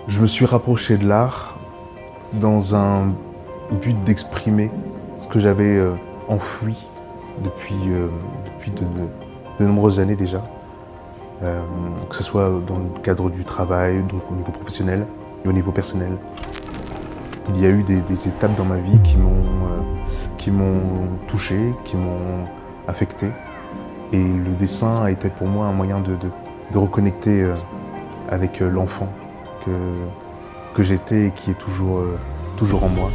Je me suis rapproché de l'art dans un but d'exprimer ce que j'avais enfoui depuis de nombreuses années déjà. Que ce soit dans le cadre du travail, donc au niveau professionnel et au niveau personnel. Il y a eu des étapes dans ma vie qui m'ont touché, qui m'ont affecté. Et le dessin a été pour moi un moyen de reconnecter avec l'enfant que j'étais et qui est toujours en moi.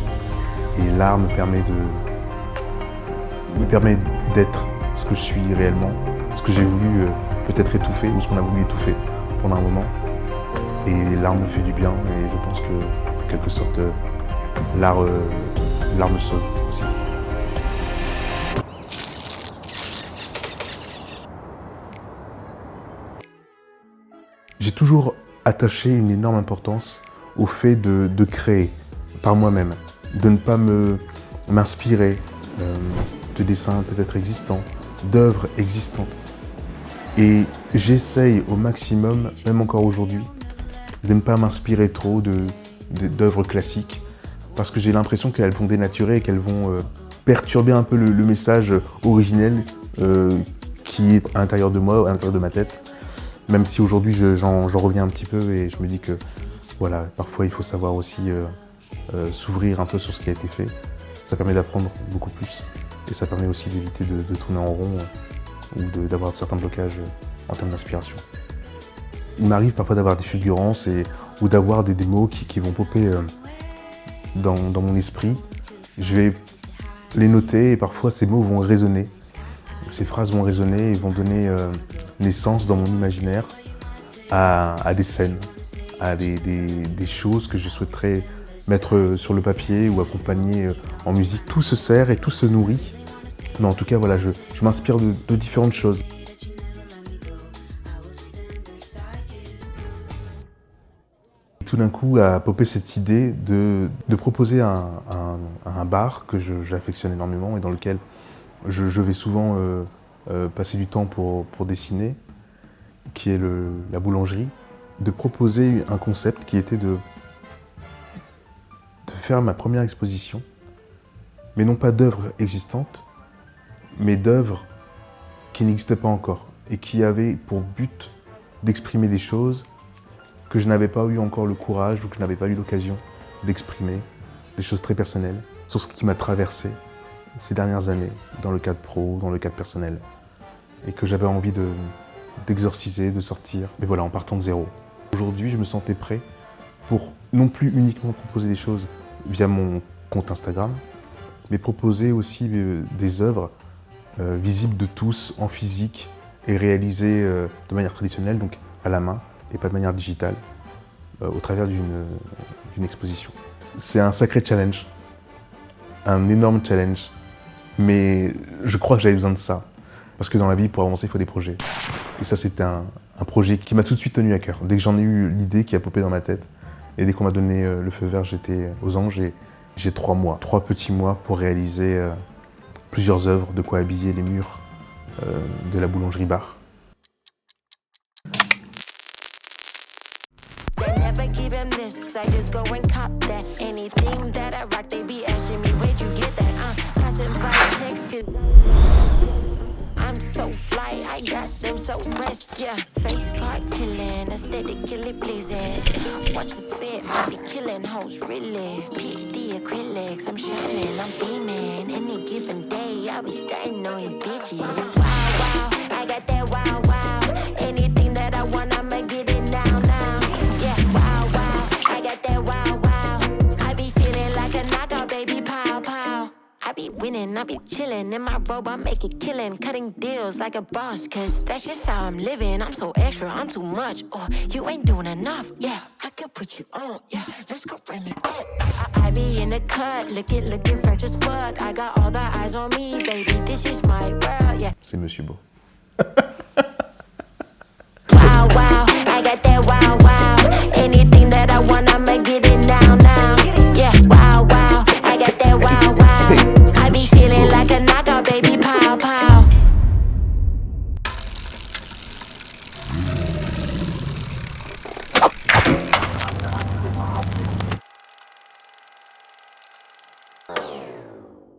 Et l'art me permet d'être ce que je suis réellement, ce que j'ai voulu peut-être étouffer ou ce qu'on a voulu étouffer pendant un moment. Et l'art me fait du bien et je pense que, en quelque sorte, l'art me sauve aussi. J'ai toujours attaché une énorme importance au fait de créer par moi-même, de ne pas m'inspirer de dessins peut-être existants, d'œuvres existantes. Et j'essaye au maximum, même encore aujourd'hui, de ne pas m'inspirer trop d'œuvres classiques, parce que j'ai l'impression qu'elles vont dénaturer et qu'elles vont perturber un peu le message originel qui est à l'intérieur de moi, à l'intérieur de ma tête. Même si aujourd'hui j'en reviens un petit peu et je me dis que voilà, parfois il faut savoir aussi s'ouvrir un peu sur ce qui a été fait. Ça permet d'apprendre beaucoup plus et ça permet aussi d'éviter de tourner en rond ou d'avoir certains blocages en termes d'inspiration. Il m'arrive parfois d'avoir des fulgurances ou d'avoir des mots qui vont popper dans mon esprit. Je vais les noter et parfois ces mots vont résonner. Ces phrases vont résonner et vont donner naissance dans mon imaginaire à des scènes, à des choses que je souhaiterais mettre sur le papier ou accompagner en musique. Tout se sert et tout se nourrit. Mais en tout cas, voilà, je m'inspire de différentes choses. Tout d'un coup a popé cette idée de proposer un bar que j'affectionne énormément et dans lequel je vais souvent passer du temps pour dessiner, qui est la boulangerie, de proposer un concept qui était de faire ma première exposition, mais non pas d'œuvres existantes, mais d'œuvres qui n'existaient pas encore et qui avaient pour but d'exprimer des choses que je n'avais pas eu encore le courage ou que je n'avais pas eu l'occasion d'exprimer, des choses très personnelles, sur ce qui m'a traversé ces dernières années, dans le cadre pro, dans le cadre personnel, et que j'avais envie d'exorciser, de sortir, mais voilà, en partant de zéro. Aujourd'hui, je me sentais prêt pour non plus uniquement proposer des choses via mon compte Instagram, mais proposer aussi des œuvres visibles de tous, en physique, et réalisées de manière traditionnelle, donc à la main, et pas de manière digitale, au travers d'une exposition. C'est un sacré challenge, un énorme challenge, mais je crois que j'avais besoin de ça. Parce que dans la vie, pour avancer, il faut des projets. Et ça, c'était un projet qui m'a tout de suite tenu à cœur. Dès que j'en ai eu l'idée qui a popé dans ma tête, et dès qu'on m'a donné le feu vert, j'étais aux anges et j'ai 3 petits mois pour réaliser plusieurs œuvres, de quoi habiller les murs de la boulangerie bar. I'm so fly, I got them so pressed, yeah. Face card killing, aesthetically pleasing. Watch the fit, I be killing hoes, really. Peep the acrylics, I'm shining, I'm beaming. Any given day, I be starting on you bitches. Wow, wow, I got that wow, wow. Anything that I want, I'ma get it now, now. Yeah, wow, wow, I got that wow, wow. I be feeling like a knockout, baby, pow, pow. I be winning, I be chilling in my robe, I make it killing, cutting deals like a boss, cause that's just how I'm living. I'm so extra, I'm too much, oh, you ain't doing enough, yeah, I could put you on, yeah, let's go run it up. I be in the cut, looking fresh as fuck, I got all the eyes on me, baby, this is my world, yeah. C'est Monsieur Beau. Wow, wow, I got that wow,